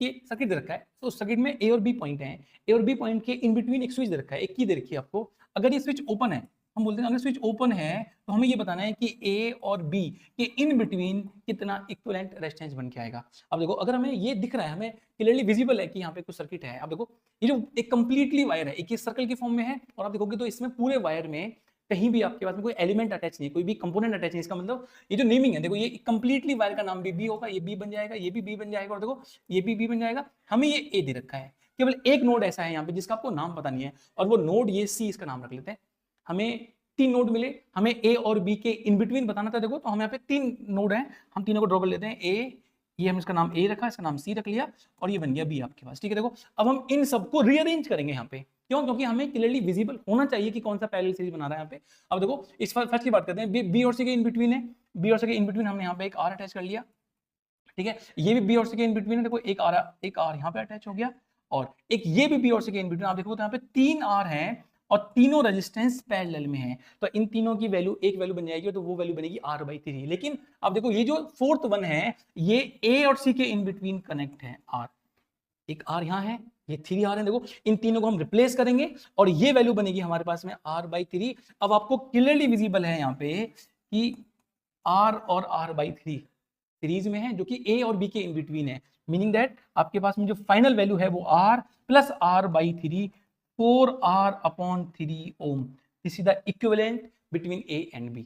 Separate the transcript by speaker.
Speaker 1: ये सर्किट दे रखा है, तो सर्किट में ए और बी पॉइंट है, ए और बी पॉइंट के इन बिटवीन एक स्विच दे रखा है, एक की दे रखी है आपको। अगर ये स्विच ओपन है, हम बोलते हैं अगर स्विच ओपन है तो हमें ये बताना है कि ए और बी के इन बिटवीन कितना इक्विवेलेंट रेजिस्टेंस बन के आएगा। अब देखो अगर हमें ये दिख रहा है, हमें क्लियरली विजिबल है कि यहाँ पे कुछ सर्किट है। अब देखो ये जो एक कंप्लीटली वायर है, एक सर्कल के फॉर्म में है, और आप देखोगे तो इसमें पूरे वायर में कहीं भी आपके पास में कोई एलिमेंट अटैच नहीं है, कोई भी कंपोनेंट अटैच नहीं। इसका मतलब ये जो नेमिंग है, देखो ये कंप्लीटली वायर का नाम बी होगा, ये बी बन जाएगा, ये भी बी बन जाएगा, और देखो ये भी बी बन जाएगा। हमें ये ए दे रखा है, केवल एक नोड ऐसा है यहाँ पे जिसका आपको नाम पता नहीं है, और वो नोड ये सी, इसका नाम रख लेते हैं। हमें 3 नोड मिले, हमें ए और बी के इन बिटवीन बताना था। देखो तो हमें यहाँ पे 3 नोड हैं, हम तीनों को ड्रॉ कर लेते हैं। ए, ये हम इसका नाम ए रखा, इसका नाम सी रख लिया, और ये बन गया बी आपके पास। ठीक है, देखो अब हम इन सबको रीअरेंज करेंगे यहाँ पे। क्यों? क्योंकि हमें क्लियरली विजिबल होना चाहिए कि कौन सा पैरेलल सीरीज बना रहा है यहाँ पे। अब देखो इस फर्स्ट की बात करते हैं, बी और सी के इन बिटवीन है, बी और सी के इन बिटवीन हमने यहाँ पे एक आर अटैच कर लिया। ठीक है, ये भी बी और सी के इन बिटवीन है, देखो एक आर यहाँ पे अटैच हो गया, और एक ये भी बी और सी के इन बिटवीन। आप देखो तो यहाँ पे 3 आर हैं और तीनों रेजिस्टेंस पैरेलल में हैं, तो इन तीनों की वैल्यू एक वैल्यू बन जाएगी, तो वो वैल्यू बनेगी R/3। लेकिन आप देखो ये जो फोर्थ वन है, ये ए और सी के इन बिटवीन कनेक्ट है आर, एक आर यहाँ है, ये 3 आर है। देखो इन तीनों को हम रिप्लेस करेंगे और ये वैल्यू बनेगी हमारे पास में R/3। अब आपको क्लियरली विजिबल है यहाँ पे कि R और R/3 सीरीज में है, जो कि ए और बी के इन बिटवीन है, मीनिंग दैट आपके पास में जो फाइनल वैल्यू है वो R plus R/3 4R/3 ohm. This is the equivalent between A and B.